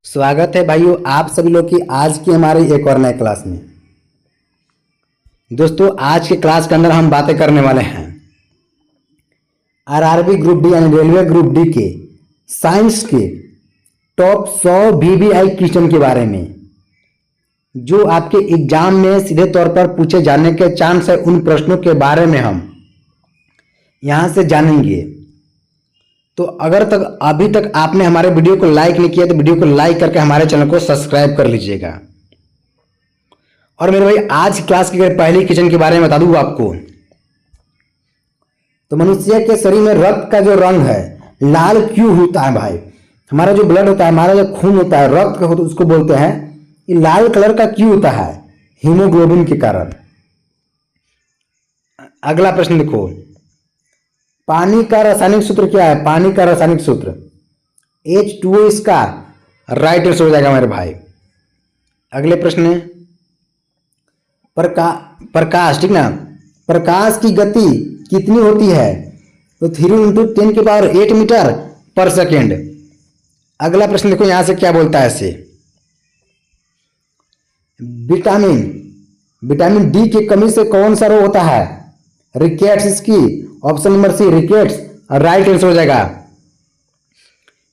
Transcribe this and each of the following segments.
स्वागत है भाइयों आप सभी लोग की आज की हमारी एक और नए क्लास में। दोस्तों आज के क्लास के अंदर हम बातें करने वाले हैं आरआरबी ग्रुप डी यानी रेलवे ग्रुप डी के साइंस के टॉप 100 वीवीआई क्वेश्चन के बारे में, जो आपके एग्जाम में सीधे तौर पर पूछे जाने के चांस है। उन प्रश्नों के बारे में हम यहां से जानेंगे। तो अगर अभी तक आपने हमारे वीडियो को लाइक नहीं किया तो वीडियो को लाइक करके हमारे चैनल को सब्सक्राइब कर लीजिएगा। और मेरे भाई आज क्लास की पहली क्वेश्चन के बारे में बता दूं आपको, तो मनुष्य के शरीर में रक्त का जो रंग है लाल क्यों होता है भाई? हमारा जो ब्लड होता है, हमारा जो खून होता है, रक्त का होता है, उसको बोलते हैं, ये लाल कलर का क्यों होता है? हीमोग्लोबिन के कारण। अगला प्रश्न देखो, पानी का रासायनिक सूत्र क्या है? पानी का रासायनिक सूत्र H2O इसका राइट आंसर हो जाएगा मेरे भाई। अगले प्रश्न है प्रकाश, ठीक ना, प्रकाश की गति कितनी होती है? तो 3 × 10⁸ मीटर पर सेकेंड। अगला प्रश्न देखो यहां से क्या बोलता है इसे, विटामिन डी की कमी से कौन सा रोग होता है? रिकेट्स इसकी option number C, rickets right answer हो जाएगा।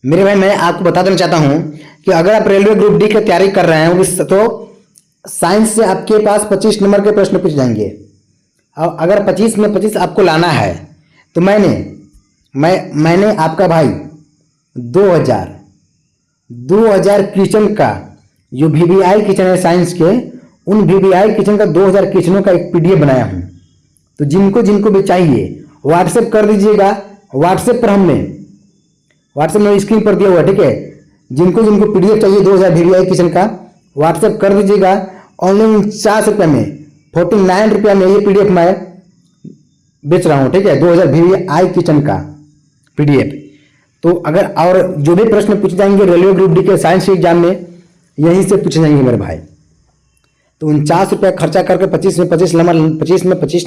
मेरे भाई मैं आपको बता देना चाहता हूं कि अगर आप रेलवे ग्रुप डी की तैयारी कर रहे हैं तो साइंस से आपके पास 25 नंबर के प्रश्न पूछ जाएंगे। और अगर 25 में 25 आपको लाना है तो मैंने आपका भाई 2000 क्वेश्चन का जो वीवीआई क्वेश्चन है साइंस के, उन वीवीआई क्वेश्चन का 2000 क्वेश्चनों का एक पीडीएफ बनाया हूं। तो जिनको भी चाहिए व्हाट्सएप कर दीजिएगा। व्हाट्सएप में स्क्रीन पर दिया हुआ, ठीक है। जिनको पीडीएफ चाहिए 2000 वीवीआई क्वेश्चन का व्हाट्सएप कर दीजिएगा। ऑनलाइन 49 रुपये में, 49 रुपये में ये पीडीएफ मैं बेच रहा हूँ, ठीक है। 2000 वीवीआई क्वेश्चन का पीडीएफ। तो अगर और जो भी प्रश्न पूछे जाएंगे रेलवे ग्रुप डी के साइंस के एग्जाम में, यहीं से पूछे जाएंगे मेरे भाई। तो 49 रुपये खर्चा करके 25 में 25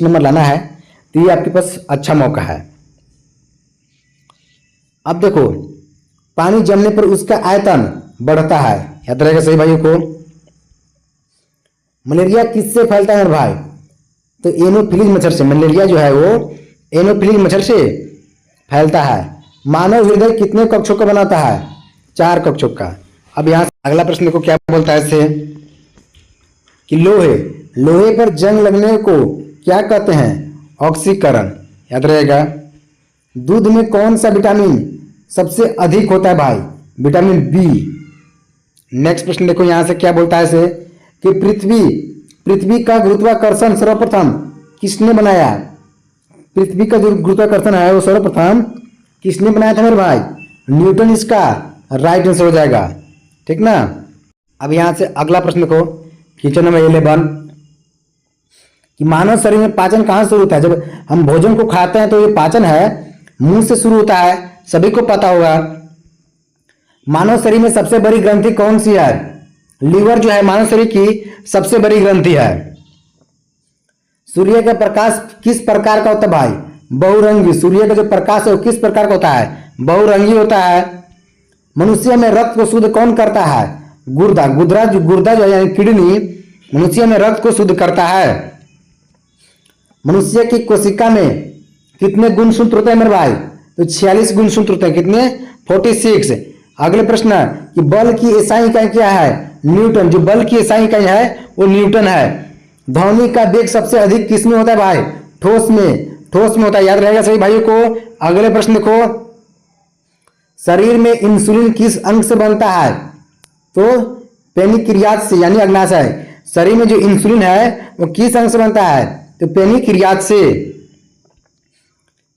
नंबर लाना है, तो ये आपके पास अच्छा मौका है। अब देखो, पानी जमने पर उसका आयतन बढ़ता है, याद रहेगा सही भाइयों को। मलेरिया किससे फैलता है भाई? तो एनोफिलीज मच्छर से। मलेरिया जो है वो एनोफिलीज मच्छर से फैलता है। मानव हृदय कितने कक्षों का बनाता है? 4 कक्षों का। अब यहां अगला प्रश्न देखो क्या बोलता है इससे, कि लोहे पर जंग लगने को क्या कहते हैं? ऑक्सीकरण, याद रहेगा। दूध में कौन सा विटामिन सबसे अधिक होता है भाई? Vitamin B. नेक्स्ट प्रश्न देखो यहां से क्या बोलता है इसे, कि पृथ्वी का गुरुत्वाकर्षण सर्वप्रथम किसने बनाया? पृथ्वी का जो गुरुत्वाकर्षण है वो सर्वप्रथम किसने बनाया था मेरे भाई? न्यूटन इसका राइट आंसर हो जाएगा, ठीक ना। अब यहां से अगला प्रश्न देखो, क्वेश्चन नंबर 11, कि मानव शरीर में पाचन कहां शुरू होता है? जब हम भोजन को खाते हैं तो ये पाचन है मुंह से शुरू होता है, सभी को पता होगा। मानव शरीर में सबसे बड़ी ग्रंथि कौन सी है? लीवर जो है मानव शरीर की सबसे बड़ी ग्रंथि है। सूर्य का प्रकाश किस प्रकार का होता है भाई? बहुरंगी। सूर्य का जो प्रकाश है वो किस प्रकार का होता है? बहुरंगी होता है। मनुष्य में रक्त को शुद्ध कौन करता है? गुर्दा जो है यानी किडनी मनुष्य में रक्त को शुद्ध करता है। मनुष्य की कोशिका में कितने गुणसूत्र होते हैं मेरे भाई? तो 46 गुणसूत्र होते हैं। कितने? 46। अगले प्रश्न, कि बल की एसआई इकाई क्या है? न्यूटन। जो बल की एसआई इकाई है वो न्यूटन है। ध्वनि का वेग सबसे अधिक किस में होता है भाई? ठोस में होता है, याद रहेगा सही भाइयों को। अगले प्रश्न देखो, शरीर में इंसुलिन किस अंग से बनता है? तो पेनिक्रियाज से, यानी अग्नाशय। शरीर में जो इंसुलिन है वो किस अंग से बनता है? तो पेनिक्रियाज से।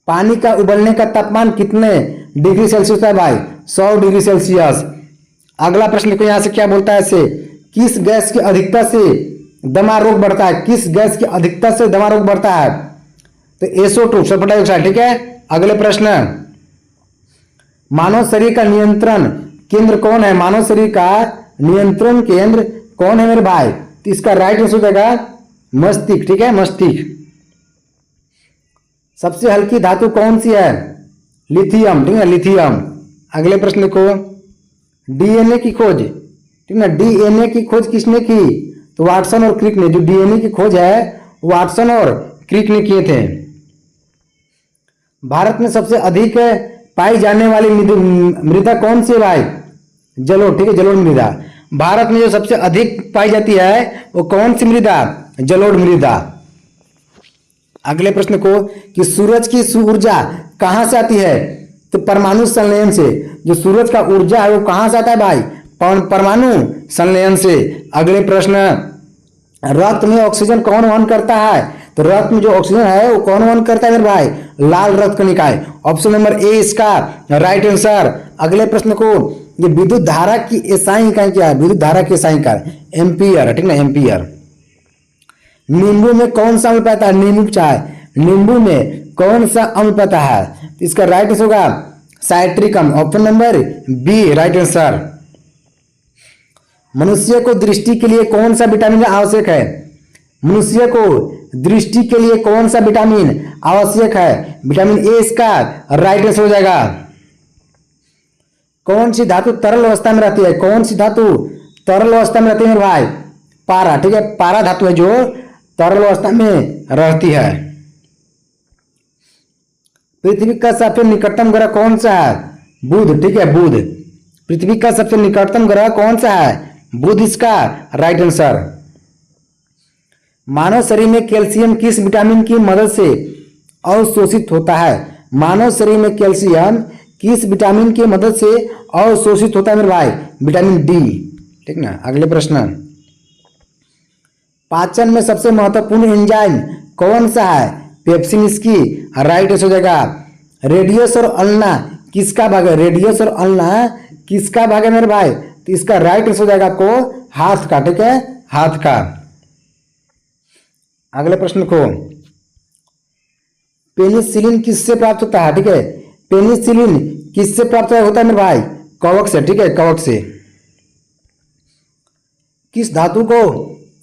पानी का उबलने का तापमान कितने डिग्री सेल्सियस है भाई? 100 डिग्री सेल्सियस। अगला प्रश्न देखो यहां से क्या बोलता है इसे, किस गैस की अधिकता से दमा रोग बढ़ता है? किस गैस की अधिकता से दमा रोग बढ़ता है? तो SO2 सल्फर डाइऑक्साइड, ठीक है। अगले प्रश्न, मानव शरीर का नियंत्रण केंद्र कौन है? मानव शरीर का नियंत्रण केंद्र कौन है मेरे भाई? तो इसका राइट आंसर हो जाएगा मस्तिष्क, ठीक है, मस्तिष्क। सबसे हल्की धातु कौन सी है? लिथियम, ठीक है, लिथियम। अगले प्रश्न देखो, डीएनए की खोज, ठीक ना, डीएनए की खोज किसने की? तो वाटसन और क्रिक ने। जो डीएनए की खोज है वाटसन और क्रिक ने किए थे। भारत में सबसे अधिक पाई जाने वाली मृदा कौन सी है भाई? जलोढ़, ठीक है, जलोढ़ मृदा। भारत में जो सबसे अधिक पाई जाती है वो कौन सी मृदा? जलोढ़ मृदा। अगले प्रश्न को कि सूरज की ऊर्जा कहां से आती है? तो परमाणु संलयन से। जो सूरज का ऊर्जा है वो कहां से आता है भाई? परमाणु संलयन से। अगले प्रश्न, रक्त में ऑक्सीजन कौन वहन करता है? तो रक्त में जो ऑक्सीजन है वो कौन वहन करता है मेरे भाई? लाल रक्त कणिकाएं। ऑप्शन नंबर ए इसका राइट आंसर। अगले प्रश्न को, ये विद्युत धारा की एसआई इकाई क्या है? विद्युत धारा की एसआई इकाई एम्पियर, ठीक ना, एम्पियर। नींबू में कौन सा अम्ल पाता है? नींबू चाय, नींबू में कौन सा अम्ल पाता है? इसका राइट आंसर होगा साइट्रिक अम्ल। Option number B right answer. मनुष्य को दृष्टि के लिए कौन सा विटामिन आवश्यक है? मनुष्य को दृष्टि के लिए कौन सा विटामिन आवश्यक है? विटामिन ए इसका राइट आंसर हो जाएगा। कौन सी धातु तरल अवस्था में रहती है? कौन सी धातु तरल अवस्था में रहती है मेरे भाई? पारा, ठीक है, पारा धातु है जो तरल अवस्था में रहती है। पृथ्वी का सबसे निकटतम ग्रह कौन सा है? बुध, ठीक है, बुध। पृथ्वी का सबसे निकटतम ग्रह कौन सा है? बुध इसका राइट आंसर। मानव शरीर में कैल्शियम किस विटामिन की मदद से अवशोषित होता है? मानव शरीर में कैल्शियम किस विटामिन की मदद से अवशोषित होता है मेरे भाई? विटामिन डी, ठीक ना। अगले प्रश्न, पाचन में सबसे महत्वपूर्ण एंजाइम कौन सा है? पेप्सिन इसकी राइट आंसर हो जाएगा। रेडियस और अल्ना किसका भाग है? रेडियस और अल्ना किसका भाग है मेरे भाई? तो इसका राइट आंसर हो जाएगा आपको हाथ का, ठीक है, हाथ का। अगले प्रश्न को, पेनिसिलिन किससे प्राप्त होता है? ठीक है, पेनिसिलिन किससे प्राप्त होता है मेरे भाई? कवक से, ठीक है, कवक से। किस धातु को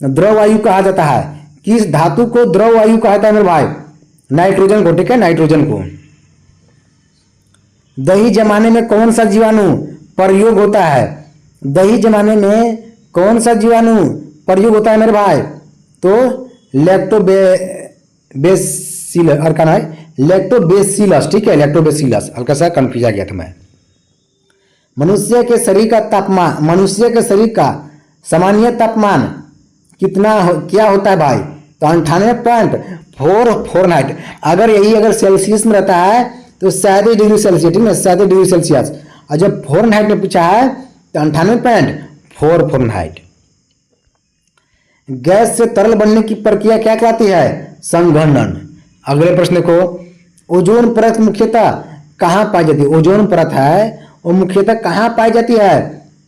द्रव वायु कहा जाता है? किस धातु को द्रव वायु कहा जाता है मेरे भाई? नाइट्रोजन को, ठीक है, नाइट्रोजन को। दही जमाने में कौन सा जीवाणु प्रयोग होता है? दही जमाने में कौन सा जीवाणु प्रयोग होता है मेरे भाई? तो लैक्टोबेसिलस, और क्या है? लैक्टोबेसिलस, ठीक है, लैक्टोबेसिलस। हल्का सा कंफ्यूज आ गया था मैं। मनुष्य के शरीर का तापमान, मनुष्य के शरीर का सामान्य तापमान क्या होता है भाई? तो 98.4 फ़ारेनहाइट। अगर सेल्सियस में रहता है तो 37 डिग्री सेल्सियस, ठीक है, 37 डिग्री सेल्सियस। और जब फ़ारेनहाइट में पूछा है तो 98.4 फ़ारेनहाइट। गैस से तरल बनने की प्रक्रिया क्या कहलाती है? संघनन। अगले प्रश्न को, ओजोन परत मुख्यतः कहाँ पाई जाती है? ओजोन परत है वो मुख्यतः कहाँ पाई जाती है?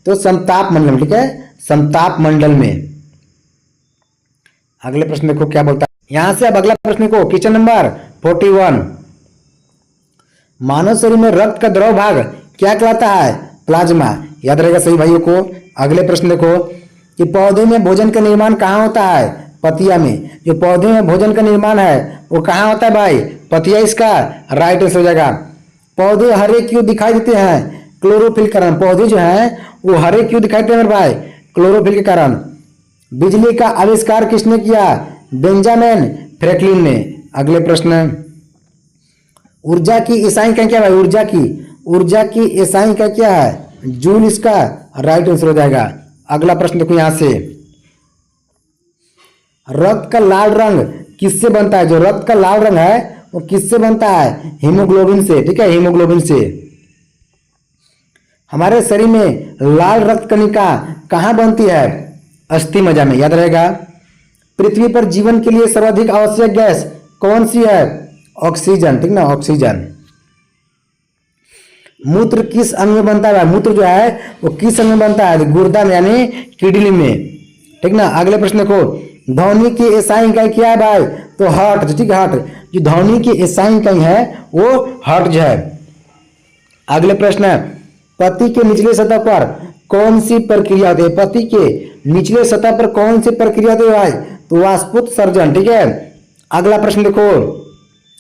तो समताप मंडल, ठीक है, समताप मंडल में। अगले प्रश्न को क्या बोलता है? यहां से अब अगला प्रश्न को, क्वेश्चन नंबर 41, मानव शरीर में रक्त का द्रव भाग क्या कहलाता है? प्लाज्मा। याद रहेगा सही भाइयों को। अगले प्रश्न देखो कि पौधे में भोजन का निर्माण कहाँ होता है? पतिया में। जो पौधे में भोजन का निर्माण है वो कहाँ होता है भाई? पतिया इसका राइट आंसर हो जाएगा। पौधे हरे क्यों दिखाई देते हैं? क्लोरोफिल के कारण। पौधे जो हैं वो हरे क्यों दिखाई देते हैं मेरे भाई? क्लोरोफिल के कारण। बिजली का आविष्कार किसने किया? बेंजामिन फ्रैंकलिन ने। अगले प्रश्न, ऊर्जा की एसआई इकाई क्या है? ऊर्जा की एसआई इकाई क्या है? जूल इसका राइट आंसर हो जाएगा। अगला प्रश्न देखो यहां से, रक्त का लाल रंग किससे बनता है? जो रक्त का लाल रंग है वो किससे बनता है? हीमोग्लोबिन से, ठीक है, हीमोग्लोबिन से। हमारे शरीर में लाल रक्त कणिका कहाँ बनती है? अस्थि मज्जा में। याद रहेगा। पृथ्वी पर जीवन के लिए सर्वाधिक आवश्यक गैस कौन सी है? ऑक्सीजन, ठीक ना, ऑक्सीजन। मूत्र किस अंग में बनता है? मूत्र जो है वो किस अंग में बनता है? गुर्दा में, यानी किडनी में, ठीक ना। अगले प्रश्न को, ध्वनि की एसआई इकाई क्या है भाई? तो हार्ट, ठीक है, हार्ट। जो ध्वनि की एसआई इकाई है वो हार्ट जो है। अगले प्रश्न, पति के निचले सतह पर कौन सी प्रक्रिया होती है? पति के निचले सतह पर कौन सी प्रक्रिया होती है भाई? तो वाष्पोत्सर्जन, ठीक है। अगला प्रश्न देखो,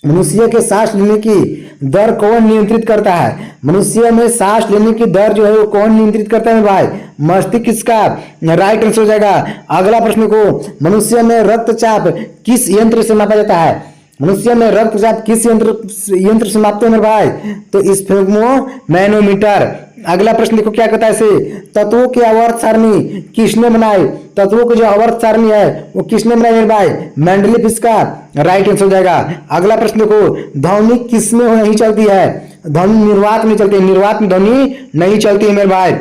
मनुष्य के सांस लेने की दर कौन नियंत्रित करता है? मनुष्य में सांस लेने की दर जो है वो कौन नियंत्रित करता है भाई? मस्तिष्क किसका? राइट आंसर हो जाएगा। अगला प्रश्न को, मनुष्य में रक्तचाप किस यंत्र से मापा जाता है? मनुष्य में रक्तचाप किस यंत्र से मापते हैं मेरे भाई? तो स्फिग्मोमैनोमीटर। अगला प्रश्न देखो क्या कहता है इसे, तत्वों की आवर्त सारणी किसने बनाई? तत्वों की जो आवर्त सारणी है वो किसने बनाई मेरे भाई? मेंडलीफ इसका राइट आंसर हो जाएगा। अगला प्रश्न देखो, ध्वनि किसमें नहीं चलती है? ध्वनि निर्वात में चलती है, निर्वात में ध्वनि नहीं चलती है मेरे भाई।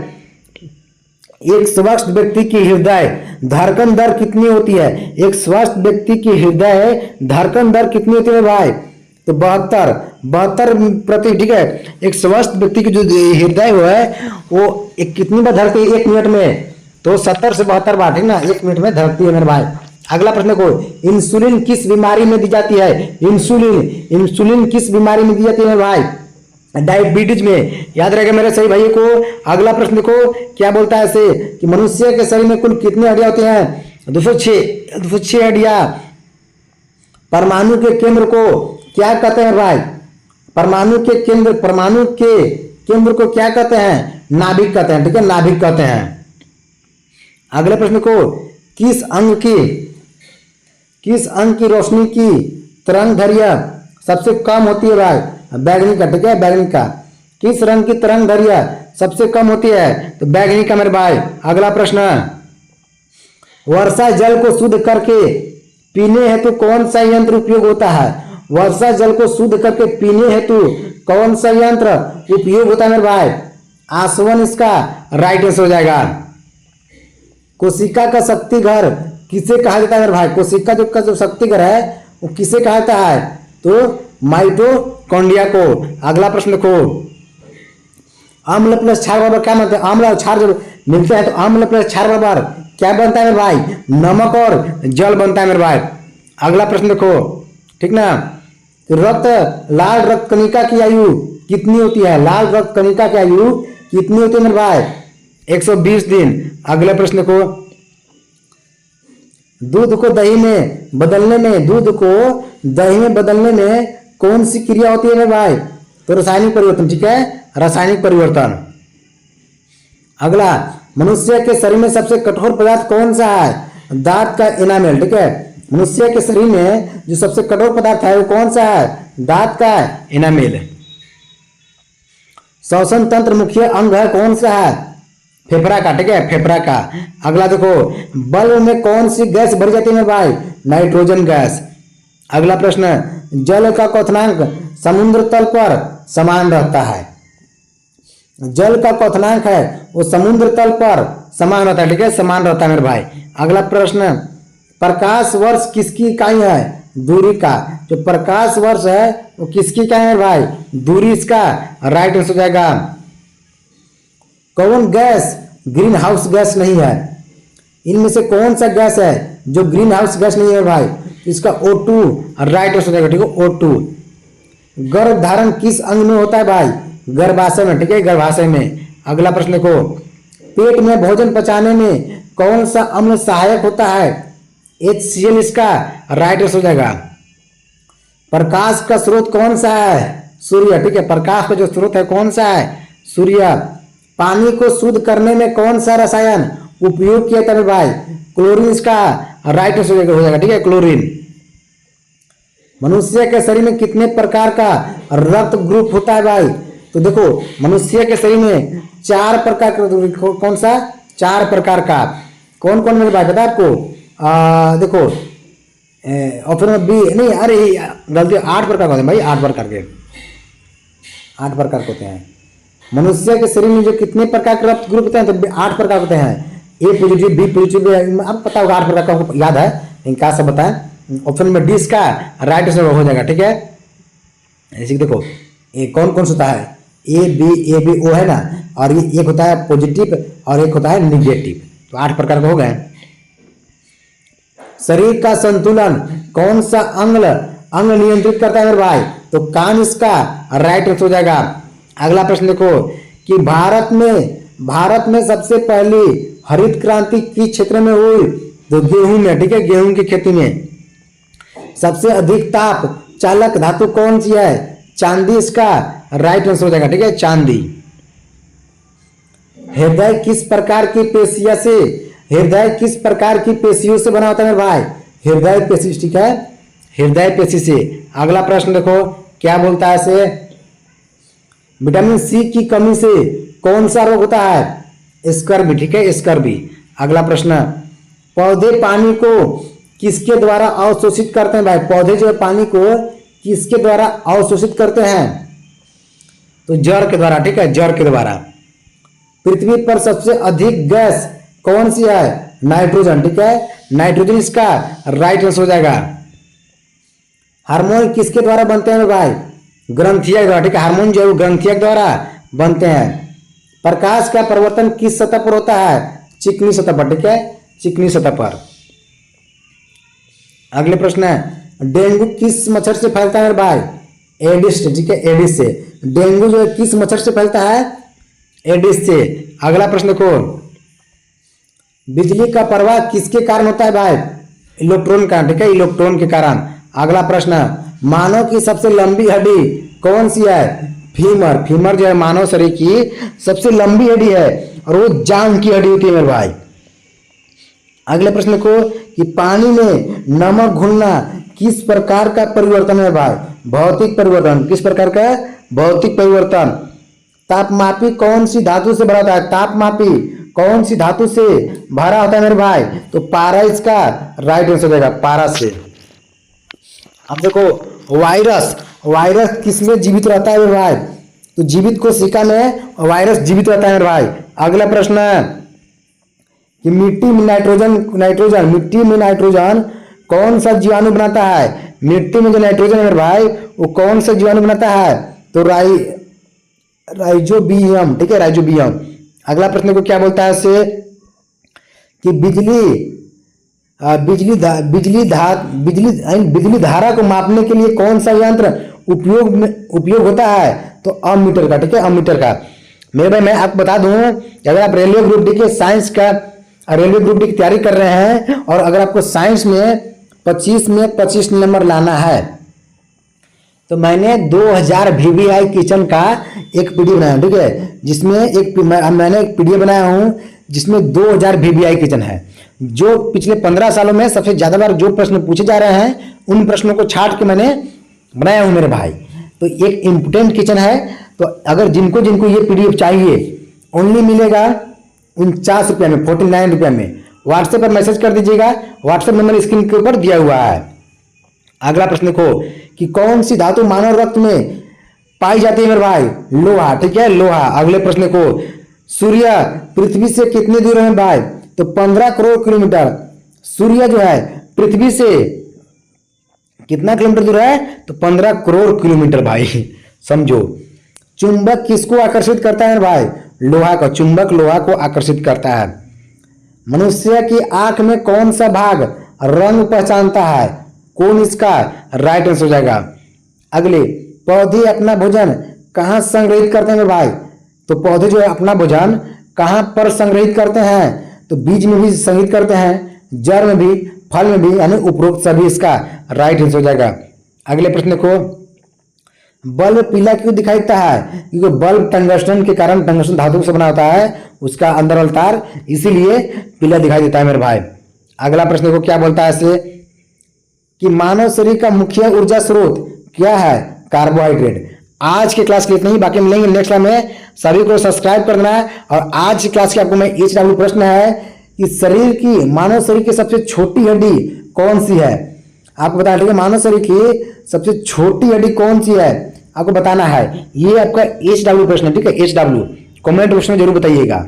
एक स्वस्थ व्यक्ति की हृदय धड़कन दर कितनी होती है? एक स्वस्थ व्यक्ति की हृदय धड़कन दर कितनी होती है भाई? तो 72 प्रति, ठीक है। एक स्वस्थ व्यक्ति की जो हृदय है वो कितनी बार धड़कती है एक मिनट में? तो 70 से 72 बार, ठीक ना, एक मिनट में धड़कती है मेरे भाई। अगला प्रश्न को, इंसुलिन किस बीमारी में दी जाती है? इंसुलिन किस बीमारी में दी जाती है मेरे भाई? डायबिटीज में। याद रहेगा मेरे सही भाई को। अगला प्रश्न को क्या बोलता है इसे, कि मनुष्य के शरीर में कुल कितनी हड्डियां होती हैं? 206 हड्डियां। परमाणु के केंद्र को क्या कहते हैं भाई? परमाणु के केंद्र को क्या कहते हैं? नाभिक कहते हैं, ठीक है, नाभिक कहते हैं। अगले प्रश्न को, किस अंग की रोशनी की तरंग दैर्घ्य सबसे कम होती है भाई? बैगनी का, ठीक है, बैगनी का। किस रंग की तरंग दैर्घ्य सबसे कम होती है? तो बैगनी का मेरे भाई। अगला प्रश्न, वर्षा जल को शुद्ध करके पीने हेतु कौन सा यंत्र उपयोग होता है? वर्षा जल को शुद्ध करके पीने हेतु कौन सा यंत्र उपयोग होता है मेरे भाई? आसवन इसका राइट आंसर हो जाएगा। कोशिका का शक्ति घर किसे कहा जाता है मेरे भाई? कोशिका का जो शक्ति घर है वो किसे कहा जाता है? तो माइटोकॉन्ड्रिया को। अगला प्रश्न को, अम्ल प्लस क्षार बराबर क्या बनता है? अम्ल और क्षार जब मिलते हैं तो अम्ल प्लस क्षार बराबर क्या बनता है मेरे भाई? नमक और जल बनता है मेरे भाई। अगला प्रश्न देखो, ठीक ना, लाल रक्त कणिका की आयु कितनी होती है? लाल रक्त कणिका की आयु कितनी होती है मेरे भाई? 120 दिन। अगले प्रश्न को, दूध को दही में बदलने में कौन सी क्रिया होती है मेरे भाई? तो रासायनिक परिवर्तन, ठीक है, रासायनिक परिवर्तन। अगला, मनुष्य के शरीर में सबसे कठोर पदार्थ कौन सा है? दांत का एनामेल, ठीक है। मनुष्य के शरीर में जो सबसे कठोर पदार्थ है वो कौन सा है? दांत का एनामेल। श्वसन तंत्र मुख्य अंग है कौन सा है? फेफड़ा का, ठीक है, फेफड़ा का। अगला देखो, बल्ब में कौन सी गैस भरी जाती है मेरे भाई? Nitrogen gas. अगला प्रश्न, जल का क्वथनांक समुद्र तल पर समान रहता है। जल का क्वथनांक है वो समुद्र तल पर समान रहता है, ठीक है, समान रहता है मेरे भाई। अगला प्रश्न, प्रकाश वर्ष किसकी इकाई है? दूरी का। जो प्रकाश वर्ष है वो किसकी इकाई है भाई? दूरी इसका राइट आंसर हो जाएगा। कौन गैस ग्रीन हाउस गैस नहीं है? इनमें से कौन सा गैस है जो ग्रीन हाउस गैस नहीं है भाई? इसका O2 राइट आंसर हो जाएगा, ठीक है, O2। गर्भ धारण किस अंग में होता है भाई? गर्भाशय में, ठीक है, गर्भाशय में। अगला प्रश्न को, पेट में भोजन पचाने में कौन सा अम्ल सहायक होता है? HCl इसका राइट आंसर हो जाएगा। प्रकाश का स्रोत कौन सा है? सूर्य, ठीक है, प्रकाश का जो स्रोत है कौन सा है? सूर्य। पानी को शुद्ध करने में कौन सा रसायन उपयोग किया था भाई? क्लोरीन इसका राइट आंसर हो जाएगा, ठीक है, क्लोरीन। मनुष्य के शरीर में कितने प्रकार का रक्त ग्रुप होता है भाई? तो देखो, मनुष्य के शरीर में 4 प्रकार का, कौन सा? 4 प्रकार का। कौन कौन मेरे भाई बता आपको? देखो, ऑप्शन में बी नहीं, अरे गलती, 8 प्रकार होते हैं भाई, 8 प्रकार के, 8 प्रकार होते हैं। मनुष्य के शरीर में जो कितने प्रकार के रक्त ग्रुप होते हैं? तो 8 प्रकार होते हैं। ए पॉजिटिव, बी पॉजिटिव, अब पता होगा 8 प्रकार का, याद है, लेकिन क्या सब बताएं। ऑप्शन में डी इसका राइट आंसर हो जाएगा, ठीक है। ऐसे देखो, ये कौन कौन सा होता है? ए बी ओ है ना, और ये एक होता है पॉजिटिव और एक होता है निगेटिव। तो 8 प्रकार के हो गए। शरीर का संतुलन कौन सा अंग नियंत्रित करता है मेरे भाई? तो कान इसका राइट आंसर हो जाएगा। अगला प्रश्न देखो, कि भारत में सबसे पहली हरित क्रांति किस क्षेत्र में हुई? तो गेहूं में, ठीक है, गेहूं की खेती में। सबसे अधिक ताप चालक धातु कौन सी है? चांदी इसका राइट आंसर हो जाएगा, ठीक है, चांदी। हृदय किस प्रकार की पेशिया से, हृदय किस प्रकार की पेशियों से बना होता है मेरे भाई? हृदय पेशी, ठीक है, हृदय पेशी से। अगला प्रश्न देखो क्या बोलता है इसे, विटामिन सी की कमी से कौन सा रोग होता है? स्कर्वी, ठीक है, स्कर्वी। अगला प्रश्न, पौधे पानी को किसके द्वारा अवशोषित करते हैं भाई? पौधे जो है पानी को किसके द्वारा अवशोषित करते हैं? तो जड़ के द्वारा, ठीक है, जड़ के द्वारा। पृथ्वी पर सबसे अधिक गैस कौन सी है? नाइट्रोजन, ठीक है, नाइट्रोजन इसका राइट आंसर हो जाएगा। हार्मोन किसके द्वारा बनते हैं भाई? ग्रंथिया द्वारा, ठीक है, हार्मोन जो है वो ग्रंथिया द्वारा बनते हैं। प्रकाश का परिवर्तन किस सतह पर होता है? चिकनी सतह पर, ठीक है, चिकनी सतह पर। अगले प्रश्न है, डेंगू किस मच्छर से फैलता है भाई? एडिस, ठीक है, एडिस से। डेंगू जो है किस मच्छर से फैलता है? एडिस से। अगला प्रश्न देखो, बिजली का प्रवाह किसके कारण होता है भाई? इलेक्ट्रॉन का, ठीक है, इलेक्ट्रॉन के कारण। अगला प्रश्न, मानव की सबसे लंबी हड्डी कौन सी है? फीमर। फीमर जो है मानव शरीर की सबसे लंबी हड्डी है और वो जांघ की हड्डी होती है मेरे भाई। अगले प्रश्न को, कि पानी में नमक घुलना किस प्रकार का परिवर्तन है भाई? भौतिक परिवर्तन। किस प्रकार का? भौतिक परिवर्तन। तापमापी कौन सी धातु से भरा होता है? तापमापी कौन सी धातु से भरा होता है मेरे भाई? तो पारा इसका राइट आंसर हो जाएगा, पारा से। अब देखो वायरस, वायरस किसमें जीवित रहता है मेरे भाई? तो जीवित कोशिका में वायरस जीवित रहता है मेरे भाई। अगला प्रश्न है कि मिट्टी में नाइट्रोजन मिट्टी में नाइट्रोजन कौन सा जीवाणु बनाता है? मिट्टी में जो नाइट्रोजन है मेरे भाई वो कौन सा जीवाणु बनाता है? तो राइजोबियम, ठीक है, राइजोबियम। अगला प्रश्न को क्या बोलता है इसे, कि बिजली धारा को मापने के लिए कौन सा यंत्र उपयोग होता है? तो अमीटर का, ठीक है, अमीटर का। मेरे भाई मैं आपको बता दूं, अगर आप रेलवे ग्रुप डी के साइंस का, रेलवे ग्रुप डी की तैयारी कर रहे हैं और अगर आपको साइंस में 25 नंबर लाना है तो मैंने 2000 VVI किचन का एक पीडीएफ बनाया, ठीक है, जिसमें मैंने एक पीडीएफ बनाया हूं जिसमें 2000 VVI किचन है। जो पिछले 15 सालों में सबसे ज्यादा बार जो प्रश्न पूछे जा रहे हैं उन प्रश्नों को छांट के मैंने बनाया हूं मेरे भाई। तो एक इम्पोर्टेंट किचन है। तो अगर जिनको ये पीडीएफ चाहिए ओनली मिलेगा 49 रुपये में, 49 रुपये में। व्हाट्सएप पर मैसेज कर दीजिएगा, व्हाट्सएप नंबर स्क्रीन के ऊपर दिया हुआ है। अगला प्रश्न देखो कि कौन सी धातु मानव रक्त में पाई जाती है मेरे भाई? लोहा, ठीक है, लोहा। अगले प्रश्न को, सूर्य पृथ्वी से कितने दूर है भाई? तो 15 करोड़ किलोमीटर। सूर्य जो है पृथ्वी से कितना किलोमीटर दूर है? तो 15 करोड़ किलोमीटर भाई, समझो। चुंबक किसको आकर्षित करता है भाई? लोहा का। चुंबक लोहा को आकर्षित करता है। मनुष्य की आंख में कौन सा भाग रंग पहचानता है? कौन इसका राइट आंसर हो जाएगा। अगले, पौधे अपना भोजन कहाँ संग्रहित करते हैं भाई? तो पौधे जो है अपना भोजन कहाँ पर संग्रहित करते हैं? तो बीज में भी संग्रहित करते हैं, जड़ में भी, फल में भी, यानी उपरोक्त सभी इसका राइट आंसर हो जाएगा। अगले प्रश्न को, बल्ब पीला क्यों दिखाई देता है? क्योंकि बल्ब टंगस्टन के कारण, टंगस्टन धातु से बना होता है, उसका अंदर वाला तार, इसीलिए पीला दिखाई देता है मेरे भाई। अगला प्रश्न को क्या बोलता है इसे, कि मानव शरीर का मुख्य ऊर्जा स्रोत क्या है? कार्बोहाइड्रेट। आज के क्लास के इतना ही, बाकी मिलेंगे नेक्स्ट क्लास में। सभी को सब्सक्राइब कर देना है। और आज की क्लास के आपको मैं HW प्रश्न है कि मानव शरीर की सबसे छोटी हड्डी कौन सी है? आपको बताना, ठीक है, मानव शरीर की सबसे छोटी हड्डी कौन सी है आपको बताना है। ये आपका HW प्रश्न है, ठीक है, HW। कमेंट बॉक्स में जरूर बताइएगा।